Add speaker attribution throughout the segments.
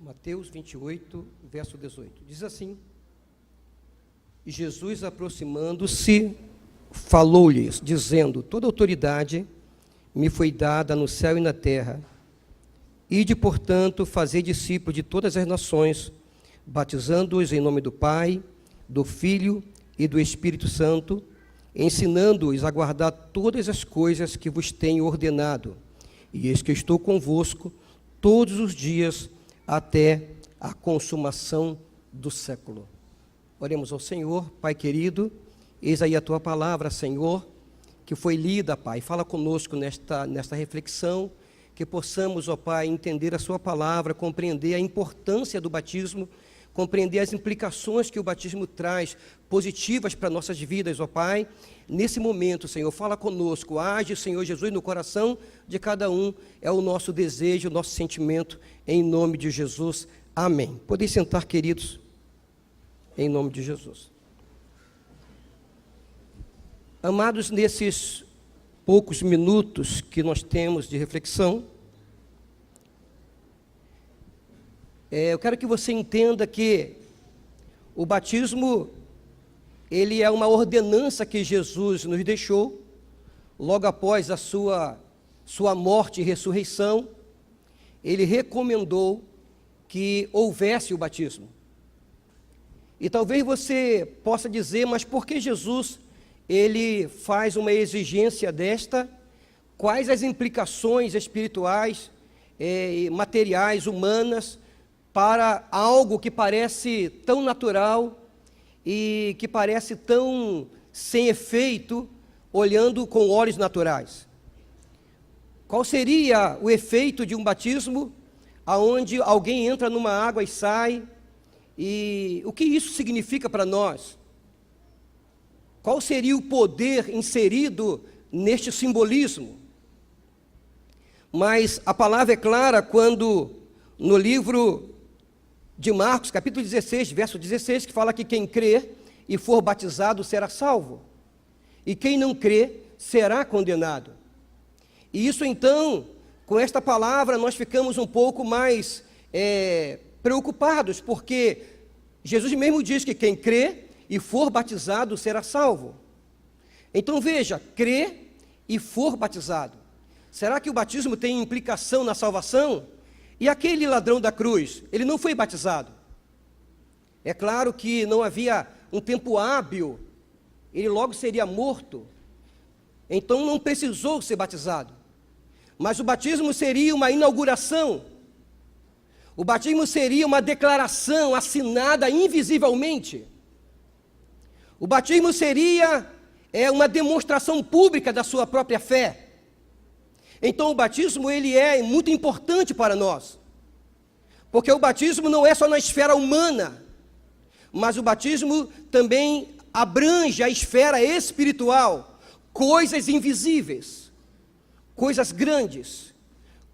Speaker 1: Mateus 28, verso 18. Diz assim: E Jesus, aproximando-se, falou-lhes, dizendo: Toda autoridade me foi dada no céu e na terra. Ide, portanto, fazer discípulos de todas as nações, batizando-os em nome do Pai, do Filho e do Espírito Santo, ensinando-os a guardar todas as coisas que vos tenho ordenado. E eis que estou convosco todos os dias até a consumação do século. Oremos ao Senhor. Pai querido, eis aí a Tua palavra, Senhor, que foi lida, Pai. Fala conosco nesta reflexão, que possamos, ó Pai, entender a Sua palavra, compreender a importância do batismo, compreender as implicações que o batismo traz, positivas para nossas vidas, ó Pai. Nesse momento, Senhor, fala conosco, age, Senhor Jesus, no coração de cada um, é o nosso desejo, o nosso sentimento, em nome de Jesus, amém. Podem sentar, queridos, em nome de Jesus. Amados, nesses poucos minutos que nós temos de reflexão, eu quero que você entenda que o batismo, ele é uma ordenança que Jesus nos deixou, logo após a sua morte e ressurreição. Ele recomendou que houvesse o batismo. E talvez você possa dizer, mas por que Jesus, ele faz uma exigência desta? Quais as implicações espirituais, materiais, humanas, para algo que parece tão natural e que parece tão sem efeito, olhando com olhos naturais? Qual seria o efeito de um batismo aonde alguém entra numa água e sai? E o que isso significa para nós? Qual seria o poder inserido neste simbolismo? Mas a palavra é clara quando, no livro de Marcos, capítulo 16, verso 16, que fala que quem crê e for batizado será salvo, e quem não crê será condenado. E isso então, com esta palavra, nós ficamos um pouco mais preocupados, porque Jesus mesmo diz que quem crê e for batizado será salvo. Então veja, crê e for batizado. Será que o batismo tem implicação na salvação? E aquele ladrão da cruz, ele não foi batizado. É claro que não havia um tempo hábil, ele logo seria morto. Então não precisou ser batizado. Mas o batismo seria uma inauguração. O batismo seria uma declaração assinada invisivelmente. O batismo seria uma demonstração pública da sua própria fé. Então o batismo, ele é muito importante para nós, porque o batismo não é só na esfera humana, mas o batismo também abrange a esfera espiritual, coisas invisíveis, coisas grandes,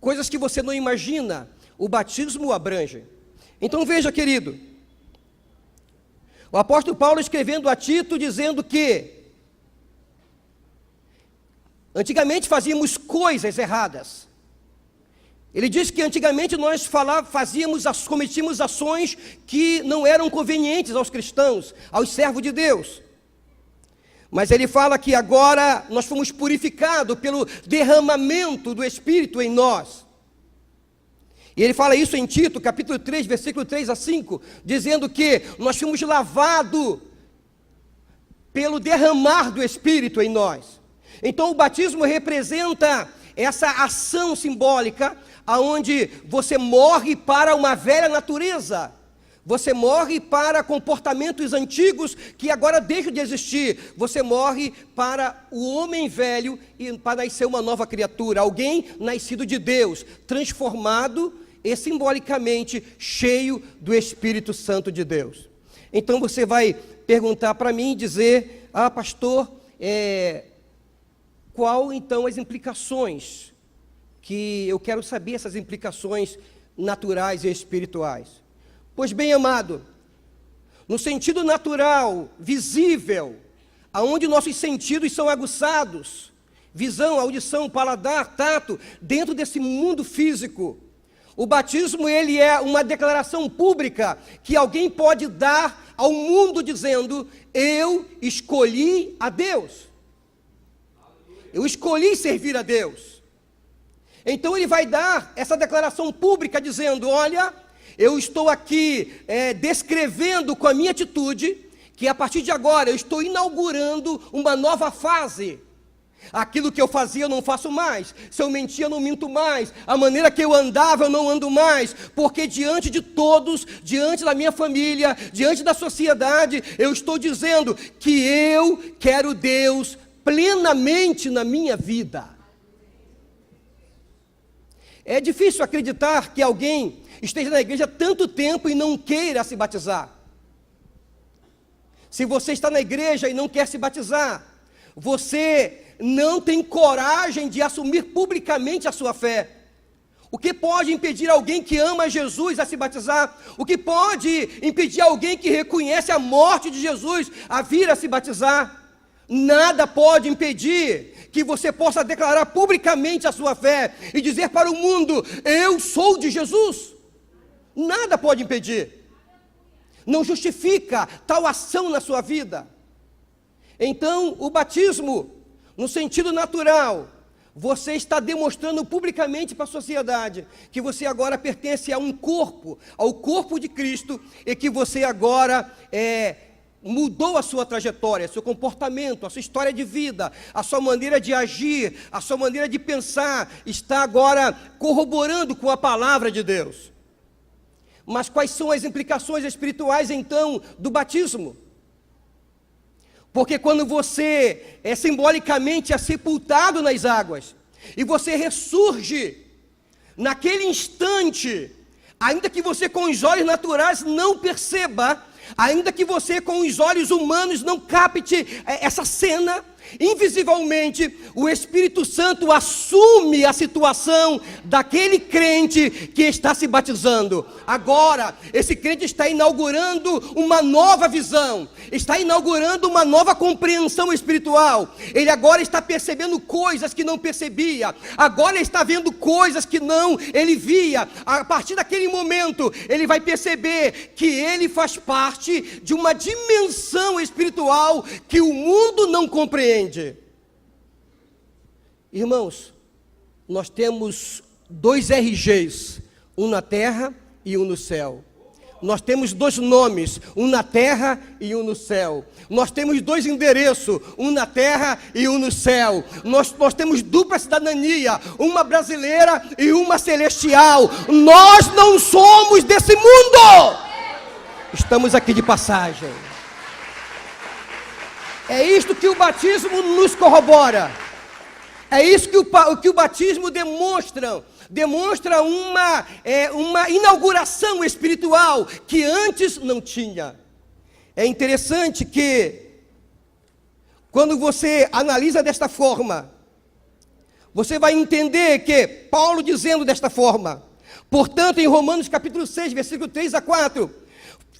Speaker 1: coisas que você não imagina, o batismo abrange. Então veja, querido, o apóstolo Paulo escrevendo a Tito, dizendo que antigamente fazíamos coisas erradas. Ele diz que antigamente nós cometíamos ações que não eram convenientes aos cristãos, aos servos de Deus. Mas ele fala que agora nós fomos purificados pelo derramamento do Espírito em nós. E ele fala isso em Tito, capítulo 3, versículo 3 a 5, dizendo que nós fomos lavados pelo derramar do Espírito em nós. Então o batismo representa essa ação simbólica, aonde você morre para uma velha natureza, você morre para comportamentos antigos que agora deixam de existir, você morre para o homem velho e para nascer uma nova criatura, alguém nascido de Deus, transformado e simbolicamente cheio do Espírito Santo de Deus. Então você vai perguntar para mim e dizer, pastor, qual então as implicações, que eu quero saber essas implicações naturais e espirituais. Pois bem, amado, no sentido natural, visível, aonde nossos sentidos são aguçados, visão, audição, paladar, tato, dentro desse mundo físico, O batismo, ele é uma declaração pública que alguém pode dar ao mundo dizendo: eu escolhi a Deus. Eu escolhi servir a Deus. Então ele vai dar essa declaração pública dizendo: olha, eu estou aqui descrevendo com a minha atitude que a partir de agora eu estou inaugurando uma nova fase. Aquilo que eu fazia eu não faço mais, se eu mentia eu não minto mais, a maneira que eu andava eu não ando mais, porque diante de todos, diante da minha família, diante da sociedade, eu estou dizendo que eu quero Deus plenamente na minha vida. É difícil acreditar que alguém esteja na igreja tanto tempo e não queira se batizar. Se você está na igreja e não quer se batizar, você não tem coragem de assumir publicamente a sua fé. O que pode impedir alguém que ama Jesus a se batizar? O que pode impedir alguém que reconhece a morte de Jesus a vir a se batizar? Nada pode impedir que você possa declarar publicamente a sua fé e dizer para o mundo: eu sou de Jesus. Nada pode impedir. Não justifica tal ação na sua vida. Então, o batismo, no sentido natural, você está demonstrando publicamente para a sociedade que você agora pertence a um corpo, ao corpo de Cristo, e que você agora mudou a sua trajetória, seu comportamento, a sua história de vida, a sua maneira de agir, a sua maneira de pensar, está agora corroborando com a palavra de Deus. Mas quais são as implicações espirituais, então, do batismo? Porque quando você simbolicamente é sepultado nas águas, e você ressurge, naquele instante, ainda que você com os olhos naturais não perceba, ainda que você com os olhos humanos não capte essa cena, invisivelmente o Espírito Santo assume a situação daquele crente que está se batizando. Agora, esse crente está inaugurando uma nova visão, está inaugurando uma nova compreensão espiritual. Ele agora está percebendo coisas que não percebia, agora ele está vendo coisas que não ele via. A partir daquele momento, ele vai perceber que ele faz parte de uma dimensão espiritual que o mundo não compreende. Irmãos, nós temos 2 RGs, um na terra e um no céu. Nós temos 2 nomes, um na terra e um no céu. Nós temos 2 endereços, um na terra e um no céu. Nós temos dupla cidadania, uma brasileira e uma celestial. Nós não somos desse mundo. Estamos aqui de passagem. É isto que o batismo nos corrobora. É isso que o batismo demonstra. Demonstra uma inauguração espiritual que antes não tinha. É interessante que, quando você analisa desta forma, você vai entender que Paulo dizendo desta forma: portanto, em Romanos capítulo 6, versículo 3 a 4,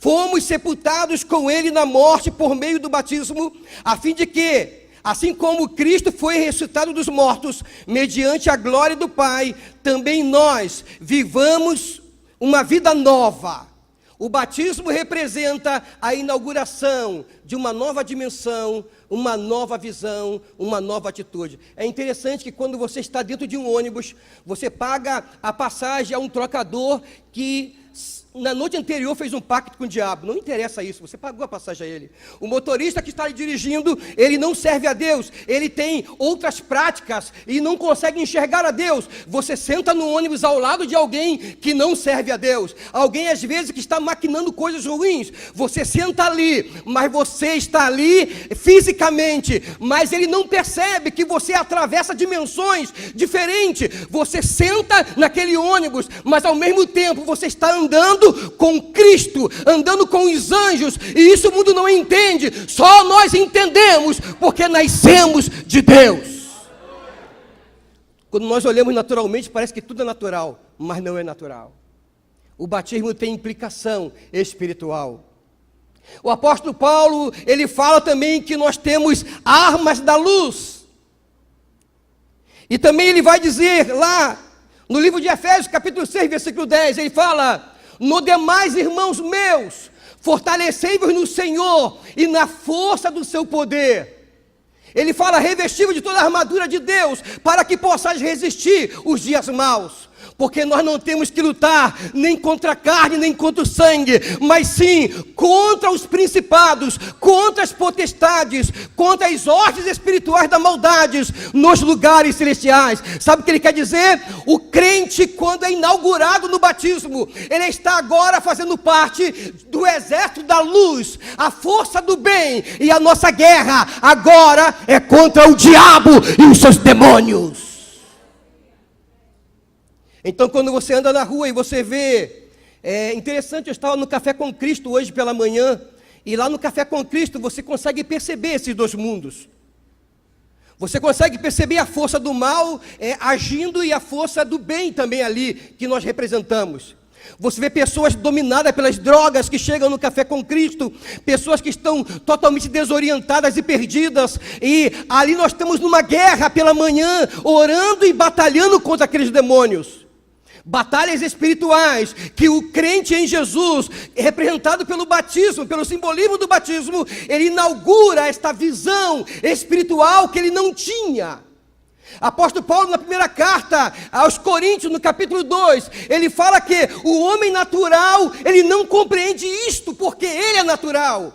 Speaker 1: fomos sepultados com ele na morte por meio do batismo, a fim de que, assim como Cristo foi ressuscitado dos mortos, mediante a glória do Pai, também nós vivamos uma vida nova. O batismo representa a inauguração de uma nova dimensão, uma nova visão, uma nova atitude. É interessante que quando você está dentro de um ônibus, você paga a passagem a um trocador que na noite anterior fez um pacto com o diabo. Não interessa isso, você pagou a passagem a ele. O motorista que está dirigindo, ele não serve a Deus, ele tem outras práticas e não consegue enxergar a Deus. Você senta no ônibus ao lado de alguém que não serve a Deus, alguém às vezes que está maquinando coisas ruins. Você senta ali, mas você está ali fisicamente, mas ele não percebe que você atravessa dimensões diferentes. Você senta naquele ônibus, mas ao mesmo tempo você está andando com Cristo, andando com os anjos, e isso o mundo não entende, só nós entendemos, porque nascemos de Deus. Quando nós olhamos naturalmente, parece que tudo é natural, mas não é natural. O batismo tem implicação espiritual. O apóstolo Paulo, ele fala também que nós temos armas da luz, e também ele vai dizer lá, No livro de Efésios, capítulo 6, versículo 10, ele fala: no demais, irmãos meus, fortalecei-vos no Senhor e na força do seu poder. Ele fala: revesti-vos de toda a armadura de Deus, para que possais resistir os dias maus. Porque nós não temos que lutar nem contra a carne, nem contra o sangue, mas sim contra os principados, contra as potestades, contra as hostes espirituais da maldade nos lugares celestiais. Sabe o que ele quer dizer? O crente, quando é inaugurado no batismo, ele está agora fazendo parte do exército da luz, a força do bem, e a nossa guerra agora é contra o diabo e os seus demônios. Então, quando você anda na rua e você vê, é interessante, eu estava no Café com Cristo hoje pela manhã, e lá no Café com Cristo você consegue perceber esses dois mundos. Você consegue perceber a força do mal agindo e a força do bem também ali, que nós representamos. Você vê pessoas dominadas pelas drogas que chegam no Café com Cristo, pessoas que estão totalmente desorientadas e perdidas, e ali nós estamos numa guerra pela manhã, orando e batalhando contra aqueles demônios. Batalhas espirituais, que o crente em Jesus, representado pelo batismo, pelo simbolismo do batismo, ele inaugura esta visão espiritual que ele não tinha. Apóstolo Paulo, na primeira carta aos Coríntios, no capítulo 2, ele fala que o homem natural, ele não compreende isto, porque ele é natural.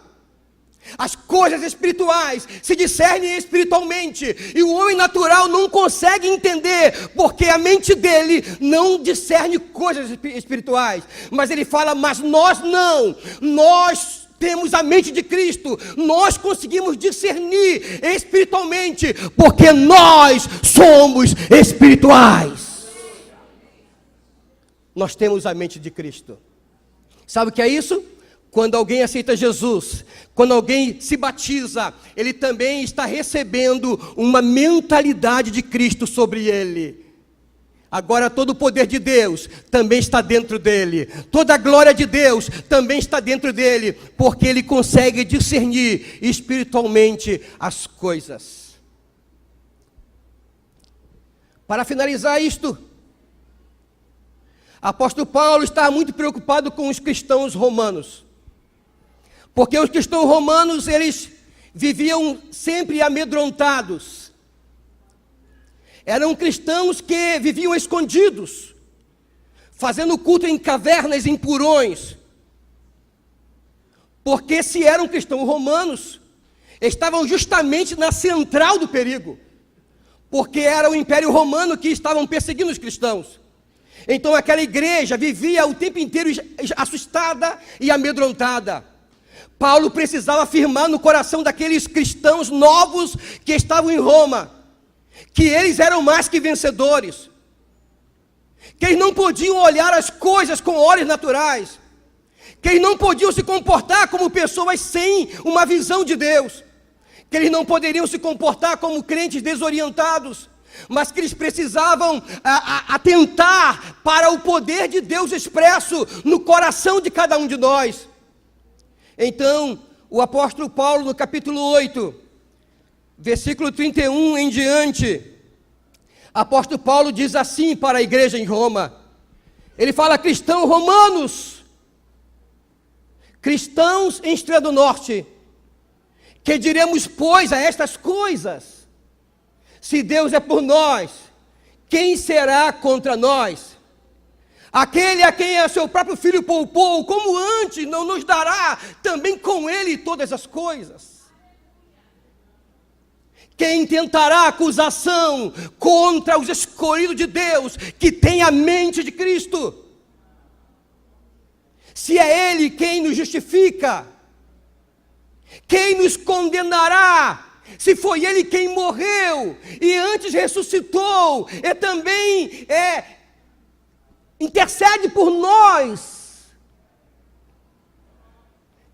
Speaker 1: As coisas espirituais se discernem espiritualmente, e o homem natural não consegue entender, porque a mente dele não discerne coisas espirituais. Mas ele fala: mas nós não, nós temos a mente de Cristo, nós conseguimos discernir espiritualmente, porque nós somos espirituais. Nós temos a mente de Cristo. Sabe o que é isso? Quando alguém aceita Jesus, quando alguém se batiza, ele também está recebendo uma mentalidade de Cristo sobre ele. Agora todo o poder de Deus também está dentro dele, toda a glória de Deus também está dentro dele, porque ele consegue discernir espiritualmente as coisas. Para finalizar isto, apóstolo Paulo está muito preocupado com os cristãos romanos. Porque os cristãos romanos, eles viviam sempre amedrontados. Eram cristãos que viviam escondidos, fazendo culto em cavernas, em porões. Porque se eram cristãos romanos, estavam justamente na central do perigo. Porque era o Império Romano que estavam perseguindo os cristãos. Então aquela igreja vivia o tempo inteiro assustada e amedrontada. Paulo precisava afirmar no coração daqueles cristãos novos que estavam em Roma, que eles eram mais que vencedores, que eles não podiam olhar as coisas com olhos naturais, que eles não podiam se comportar como pessoas sem uma visão de Deus, que eles não poderiam se comportar como crentes desorientados, mas que eles precisavam atentar para o poder de Deus expresso no coração de cada um de nós. Então, o apóstolo Paulo, no capítulo 8, versículo 31 em diante, apóstolo Paulo diz assim para a igreja em Roma. Ele fala: cristãos romanos, cristãos em Estrela do Norte, que diremos, pois, a estas coisas? Se Deus é por nós, quem será contra nós? Aquele a quem o seu próprio filho poupou, como antes não nos dará também com ele todas as coisas? Quem tentará acusação contra os escolhidos de Deus, que tem a mente de Cristo? Se é Ele quem nos justifica, quem nos condenará? Se foi Ele quem morreu e antes ressuscitou, e também intercede por nós,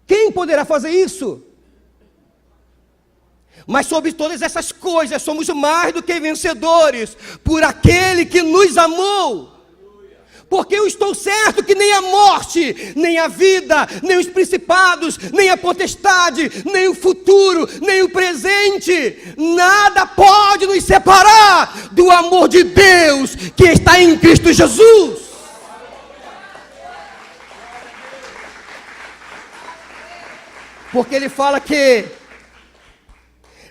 Speaker 1: quem poderá fazer isso? Mas sobre todas essas coisas somos mais do que vencedores por aquele que nos amou. Porque eu estou certo que nem a morte, nem a vida, nem os principados, nem a potestade, nem o futuro, nem o presente, nada pode nos separar do amor de Deus que está em Cristo Jesus. Porque ele fala que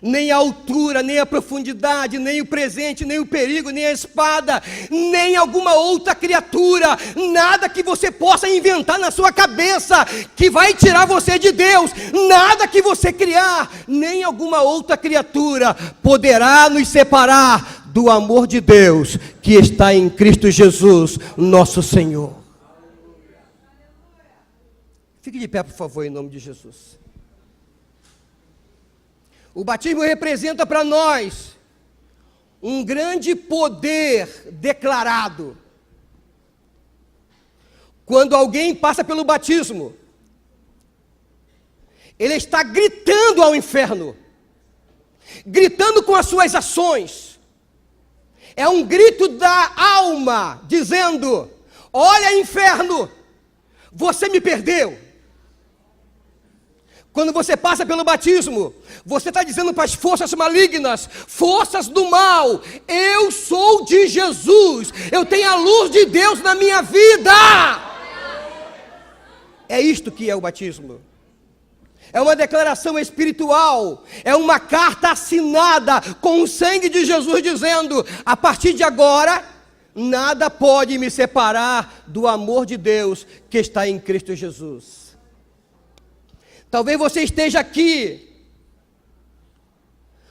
Speaker 1: nem a altura, nem a profundidade, nem o presente, nem o perigo, nem a espada, nem alguma outra criatura, nada que você possa inventar na sua cabeça, que vai tirar você de Deus, nada que você criar, nem alguma outra criatura poderá nos separar do amor de Deus, que está em Cristo Jesus, nosso Senhor. Fique de pé, por favor, em nome de Jesus. O batismo representa para nós um grande poder declarado. Quando alguém passa pelo batismo, ele está gritando ao inferno, gritando com as suas ações. É um grito da alma, dizendo: olha, inferno, você me perdeu. Quando você passa pelo batismo, você está dizendo para as forças malignas, forças do mal: eu sou de Jesus, eu tenho a luz de Deus na minha vida. É isto que é o batismo. É uma declaração espiritual, é uma carta assinada com o sangue de Jesus, dizendo: a partir de agora, nada pode me separar do amor de Deus que está em Cristo Jesus. Talvez você esteja aqui,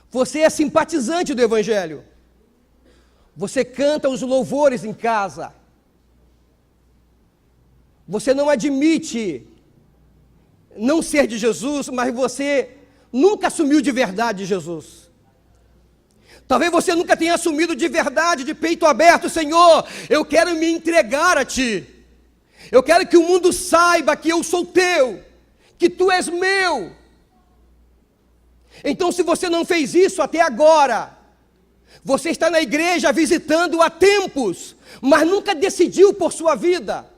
Speaker 1: você é simpatizante do Evangelho, você canta os louvores em casa, você não admite não ser de Jesus, mas você nunca assumiu de verdade Jesus. Talvez você nunca tenha assumido de verdade, de peito aberto: Senhor, eu quero me entregar a Ti, eu quero que o mundo saiba que eu sou Teu, que Tu és meu. Então, se você não fez isso até agora, você está na igreja visitando há tempos, mas nunca decidiu por sua vida,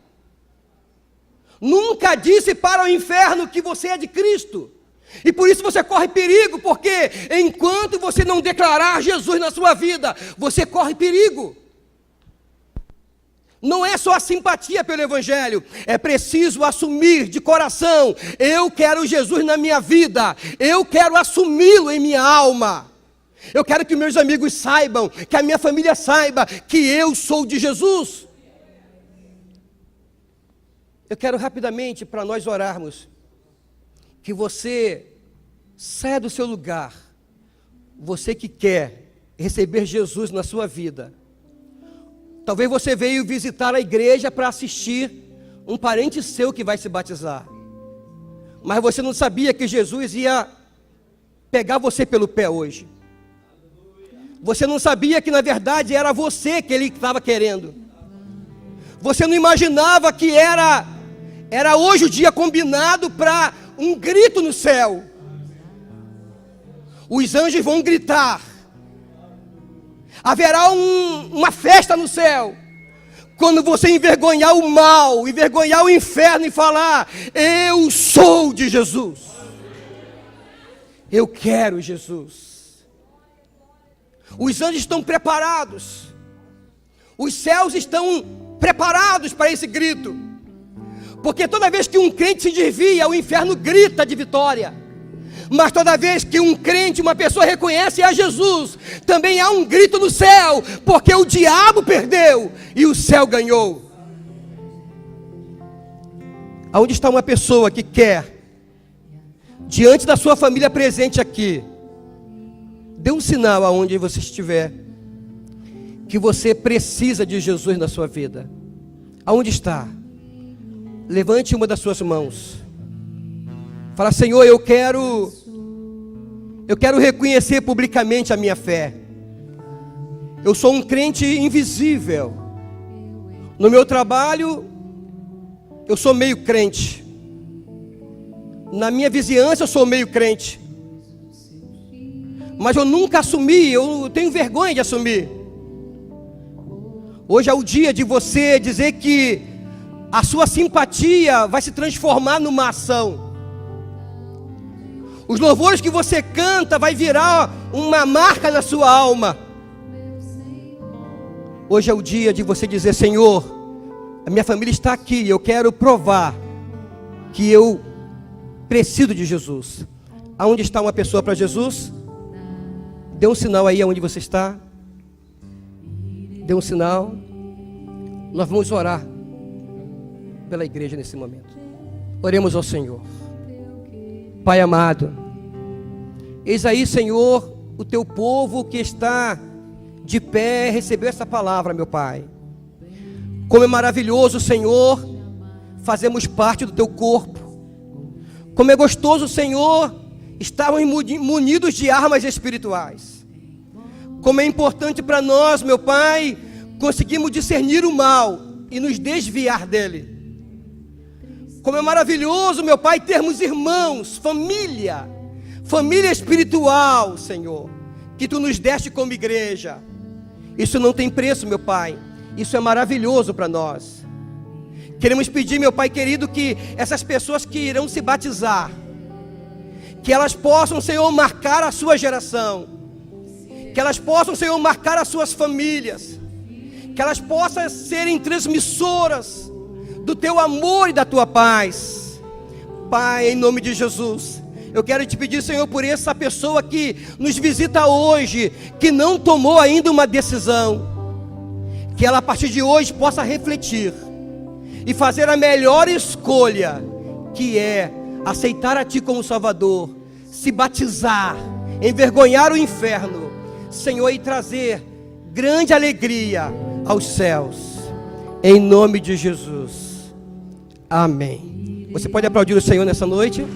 Speaker 1: nunca disse para o inferno que você é de Cristo, e por isso você corre perigo, porque enquanto você não declarar Jesus na sua vida, você corre perigo. Não é só a simpatia pelo Evangelho, é preciso assumir de coração: eu quero Jesus na minha vida, eu quero assumi-lo em minha alma, eu quero que meus amigos saibam, que a minha família saiba que eu sou de Jesus. Eu quero rapidamente, para nós orarmos, que você saia do seu lugar, você que quer receber Jesus na sua vida. Talvez você veio visitar a igreja para assistir um parente seu que vai se batizar, mas você não sabia que Jesus ia pegar você pelo pé hoje. Você não sabia que na verdade era você que Ele estava querendo. Você não imaginava que era hoje o dia combinado para um grito no céu. Os anjos vão gritar. Haverá uma festa no céu, quando você envergonhar o mal, envergonhar o inferno e falar: eu sou de Jesus, eu quero Jesus. Os anjos estão preparados, os céus estão preparados para esse grito, porque toda vez que um crente se desvia, o inferno grita de vitória. Mas toda vez que um crente, uma pessoa reconhece a Jesus, também há um grito no céu, porque o diabo perdeu e o céu ganhou. Aonde está uma pessoa que quer, diante da sua família presente aqui, dê um sinal aonde você estiver, que você precisa de Jesus na sua vida. Aonde está? Levante uma das suas mãos. Fala: Senhor, eu quero reconhecer publicamente a minha fé. Eu sou um crente invisível. No meu trabalho, eu sou meio crente. Na minha vizinhança, eu sou meio crente. Mas eu nunca assumi, eu tenho vergonha de assumir. Hoje é o dia de você dizer que a sua simpatia vai se transformar numa ação. Os louvores que você canta vai virar uma marca na sua alma. Hoje é o dia de você dizer: Senhor, a minha família está aqui, eu quero provar que eu preciso de Jesus. Aonde está uma pessoa para Jesus? Dê um sinal aí aonde você está. Dê um sinal. Nós vamos orar pela igreja nesse momento. Oremos ao Senhor. Pai amado, eis aí, Senhor, o teu povo que está de pé, recebeu essa palavra, meu Pai. Como é maravilhoso, Senhor, fazemos parte do teu corpo. Como é gostoso, Senhor, estarmos munidos de armas espirituais. Como é importante para nós, meu Pai, conseguirmos discernir o mal e nos desviar dele. Como é maravilhoso, meu Pai, termos irmãos, família espiritual, Senhor, que Tu nos deste como igreja. Isso não tem preço, meu Pai. Isso é maravilhoso para nós. Queremos pedir, meu Pai querido, que essas pessoas que irão se batizar, que elas possam, Senhor, marcar a sua geração, que elas possam, Senhor, marcar as suas famílias, que elas possam serem transmissoras do Teu amor e da Tua paz. Pai, em nome de Jesus, eu quero te pedir, Senhor, por essa pessoa que nos visita hoje, que não tomou ainda uma decisão, que ela a partir de hoje possa refletir e fazer a melhor escolha, que é aceitar a Ti como Salvador, se batizar, envergonhar o inferno, Senhor, e trazer grande alegria aos céus, em nome de Jesus, amém. Você pode aplaudir o Senhor nessa noite?